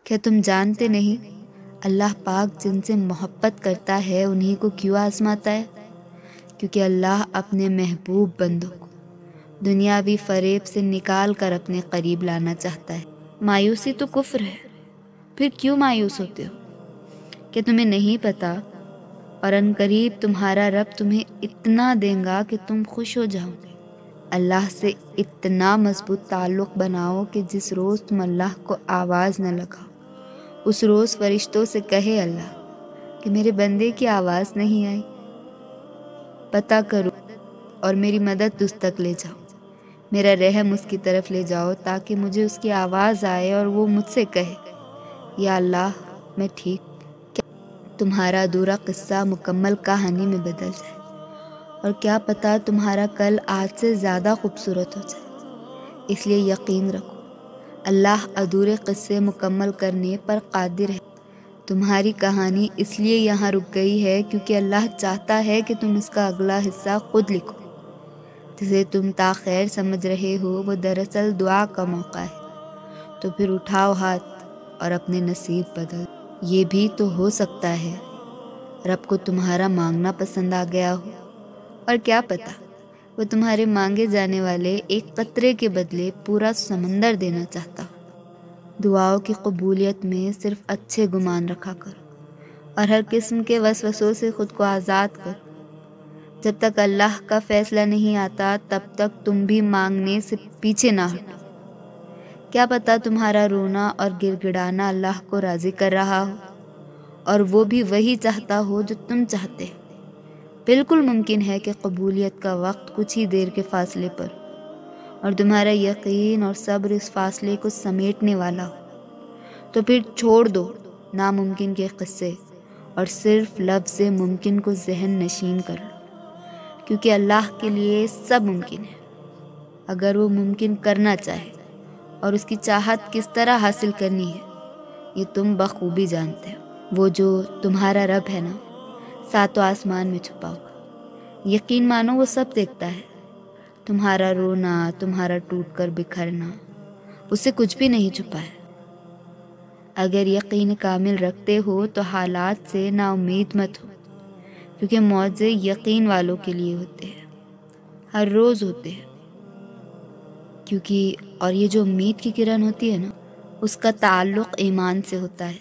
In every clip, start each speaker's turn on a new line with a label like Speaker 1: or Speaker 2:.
Speaker 1: کیا تم جانتے نہیں اللہ پاک جن سے محبت کرتا ہے انہی کو کیوں آزماتا ہے؟ کیونکہ اللہ اپنے محبوب بندوں کو دنیاوی فریب سے نکال کر اپنے قریب لانا چاہتا ہے۔ مایوسی تو کفر ہے، پھر کیوں مایوس ہوتے ہو؟ کہ تمہیں نہیں پتا اور ان قریب تمہارا رب تمہیں اتنا دے گا کہ تم خوش ہو جاؤ گے۔ اللہ سے اتنا مضبوط تعلق بناؤ کہ جس روز تم اللہ کو آواز نہ لگاؤ اس روز فرشتوں سے کہے اللہ کہ میرے بندے کی آواز نہیں آئی، پتہ کرو اور میری مدد اس تک لے جاؤ، میرا رحم اس کی طرف لے جاؤ تاکہ مجھے اس کی آواز آئے اور وہ مجھ سے کہے یا اللہ میں ٹھیک۔ تمہارا ادھورا قصہ مکمل کہانی میں بدل جائے اور کیا پتہ تمہارا کل آج سے زیادہ خوبصورت ہو جائے۔ اس لیے یقین رکھو اللہ ادھورے قصے مکمل کرنے پر قادر ہے۔ تمہاری کہانی اس لیے یہاں رک گئی ہے کیونکہ اللہ چاہتا ہے کہ تم اس کا اگلا حصہ خود لکھو۔ جسے تم تاخیر سمجھ رہے ہو وہ دراصل دعا کا موقع ہے، تو پھر اٹھاؤ ہاتھ اور اپنے نصیب بدل۔ یہ بھی تو ہو سکتا ہے رب کو تمہارا مانگنا پسند آ گیا ہو، اور کیا پتہ وہ تمہارے مانگے جانے والے ایک قطرے کے بدلے پورا سمندر دینا چاہتا ہو۔ دعاؤں کی قبولیت میں صرف اچھے گمان رکھا کرو اور ہر قسم کے وسوسوں سے خود کو آزاد کرو۔ جب تک اللہ کا فیصلہ نہیں آتا تب تک تم بھی مانگنے سے پیچھے نہ ہٹو۔ کیا پتہ تمہارا رونا اور گڑ گڑانا اللہ کو راضی کر رہا ہو اور وہ بھی وہی چاہتا ہو جو تم چاہتے ہو۔ بالکل ممکن ہے کہ قبولیت کا وقت کچھ ہی دیر کے فاصلے پر اور تمہارا یقین اور صبر اس فاصلے کو سمیٹنے والا ہو۔ تو پھر چھوڑ دو ناممکن کے قصے اور صرف لفظ ممکن کو ذہن نشین کر لو، کیونکہ اللہ کے لیے سب ممکن ہے اگر وہ ممکن کرنا چاہے، اور اس کی چاہت کس طرح حاصل کرنی ہے یہ تم بخوبی جانتے ہو۔ وہ جو تمہارا رب ہے نا، ساتوں آسمان میں چھپا ہوگا، یقین مانو وہ سب دیکھتا ہے۔ تمہارا رونا، تمہارا ٹوٹ کر بکھرنا، اسے کچھ بھی نہیں چھپا ہے۔ اگر یقین کامل رکھتے ہو تو حالات سے نا امید مت ہو، کیونکہ معجزے یقین والوں کے لیے ہوتے ہیں، ہر روز ہوتے ہیں۔ اور یہ جو امید کی کرن ہوتی ہے نا، اس کا تعلق ایمان سے ہوتا ہے،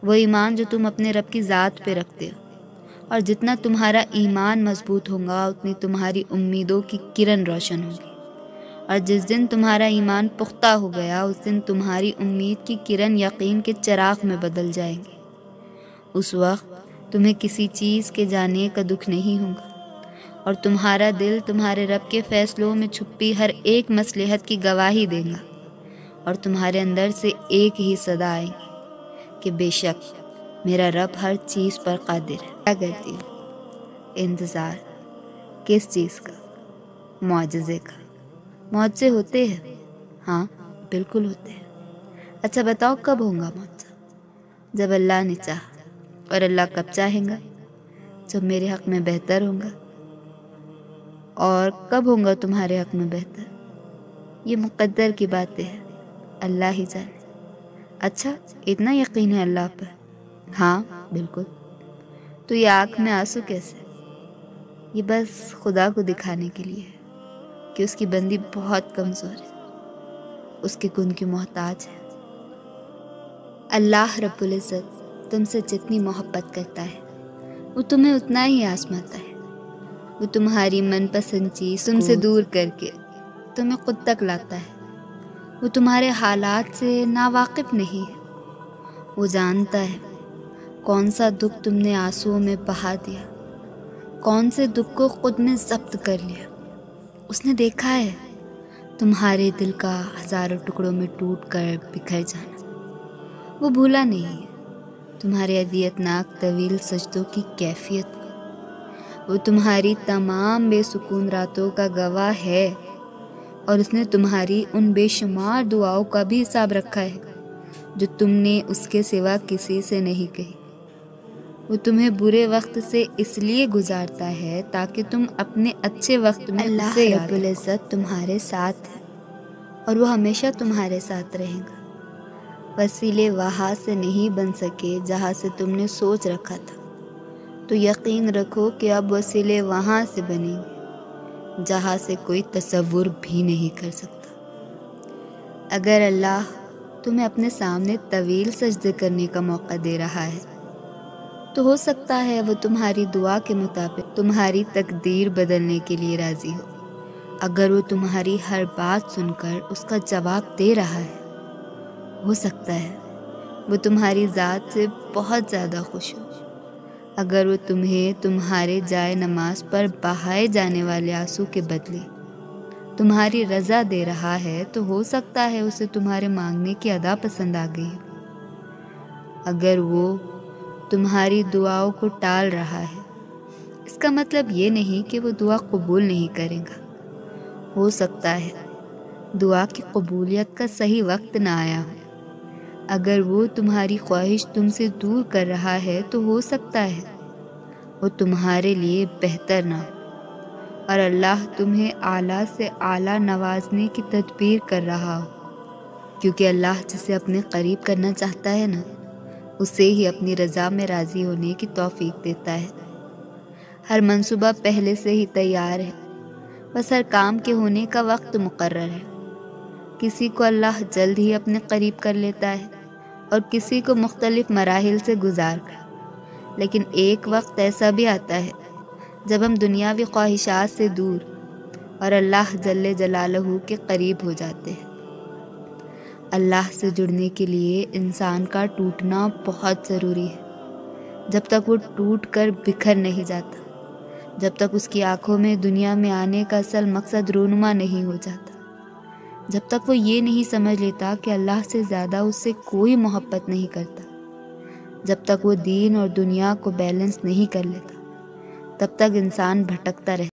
Speaker 1: وہ ایمان جو تم اپنے رب کی ذات پہ رکھتے ہو۔ اور جتنا تمہارا ایمان مضبوط ہوگا اتنی تمہاری امیدوں کی کرن روشن ہوگی، اور جس دن تمہارا ایمان پختہ ہو گیا اس دن تمہاری امید کی کرن یقین کے چراغ میں بدل جائیں گی۔ اس وقت تمہیں کسی چیز کے جانے کا دکھ نہیں ہوگا، اور تمہارا دل تمہارے رب کے فیصلوں میں چھپی ہر ایک مصلحت کی گواہی دے گا، اور تمہارے اندر سے ایک ہی صدا آئے گی کہ بے شک میرا رب ہر چیز پر قادر ہے۔ کیا کرتی ہوں؟ انتظار۔ کس چیز کا؟ معجزے کا۔ معجزے ہوتے ہیں، ہاں بالکل ہوتے ہیں۔ اچھا بتاؤ کب ہوگا معجزہ؟ جب اللہ نے چاہا، اور اللہ کب چاہیں گا؟ جب میرے حق میں بہتر ہوگا۔ اور کب ہوگا تمہارے حق میں بہتر؟ یہ مقدر کی باتیں ہیں، اللہ ہی جانے۔ اچھا اتنا یقین ہے اللہ پر؟ ہاں بالکل۔ تو یہ آنکھ میں آنسو کیسے؟ یہ بس خدا کو دکھانے کے لیے ہے کہ اس کی بندی بہت کمزور ہے، اس کے گن کی محتاج ہے۔ اللہ رب العزت تم سے جتنی محبت کرتا ہے وہ تمہیں اتنا ہی آزماتا ہے۔ وہ تمہاری من پسند چیز تم سے دور کر کے تمہیں خود تک لاتا ہے۔ وہ تمہارے حالات سے ناواقف نہیں ہے، وہ جانتا ہے کون سا دکھ تم نے آنسوؤں میں بہا دیا، کون سے دکھ کو خود میں ضبط کر لیا۔ اس نے دیکھا ہے تمہارے دل کا ہزاروں ٹکڑوں میں ٹوٹ کر بکھر جانا۔ وہ بھولا نہیں ہے تمہارے اذیت ناک طویل سجدوں کی کیفیت کو۔ وہ تمہاری تمام بے سکون راتوں کا گواہ ہے، اور اس نے تمہاری ان بے شمار دعاؤں کا بھی حساب رکھا ہے جو تم نے اس کے سوا کسی سے نہیں کہی۔ وہ تمہیں برے وقت سے اس لیے گزارتا ہے تاکہ تم اپنے اچھے وقت میں اللہ رب العزت تمہارے ساتھ ہے، اور وہ ہمیشہ تمہارے ساتھ رہے گا۔ وسیلے وہاں سے نہیں بن سکے جہاں سے تم نے سوچ رکھا تھا، تو یقین رکھو کہ اب وسیلے وہاں سے بنیں گے جہاں سے کوئی تصور بھی نہیں کر سکتا۔ اگر اللہ تمہیں اپنے سامنے طویل سجدے کرنے کا موقع دے رہا ہے تو ہو سکتا ہے وہ تمہاری دعا کے مطابق تمہاری تقدیر بدلنے کے لیے راضی ہو۔ اگر وہ تمہاری ہر بات سن کر اس کا جواب دے رہا ہے، ہو سکتا ہے وہ تمہاری ذات سے بہت زیادہ خوش ہو۔ اگر وہ تمہیں تمہارے جائے نماز پر بہائے جانے والے آنسو کے بدلے تمہاری رضا دے رہا ہے تو ہو سکتا ہے اسے تمہارے مانگنے کی ادا پسند آ گئی ہو۔ اگر وہ تمہاری دعاؤں کو ٹال رہا ہے، اس کا مطلب یہ نہیں کہ وہ دعا قبول نہیں کرے گا۔ ہو سکتا ہے دعا کی قبولیت کا صحیح وقت نہ آیا ہو۔ اگر وہ تمہاری خواہش تم سے دور کر رہا ہے تو ہو سکتا ہے وہ تمہارے لیے بہتر نہ ہو، اور اللہ تمہیں اعلیٰ سے اعلیٰ نوازنے کی تدبیر کر رہا ہو، کیونکہ اللہ جسے اپنے قریب کرنا چاہتا ہے نا، اسے ہی اپنی رضا میں راضی ہونے کی توفیق دیتا ہے۔ ہر منصوبہ پہلے سے ہی تیار ہے، بس ہر کام کے ہونے کا وقت مقرر ہے۔ کسی کو اللہ جلد ہی اپنے قریب کر لیتا ہے اور کسی کو مختلف مراحل سے گزار کر، لیکن ایک وقت ایسا بھی آتا ہے جب ہم دنیاوی خواہشات سے دور اور اللہ جل جلالہ کے قریب ہو جاتے ہیں۔ اللہ سے جڑنے کے لیے انسان کا ٹوٹنا بہت ضروری ہے۔ جب تک وہ ٹوٹ کر بکھر نہیں جاتا، جب تک اس کی آنکھوں میں دنیا میں آنے کا اصل مقصد رونما نہیں ہو جاتا، جب تک وہ یہ نہیں سمجھ لیتا کہ اللہ سے زیادہ اس سے کوئی محبت نہیں کرتا، جب تک وہ دین اور دنیا کو بیلنس نہیں کر لیتا، تب تک انسان بھٹکتا رہتا۔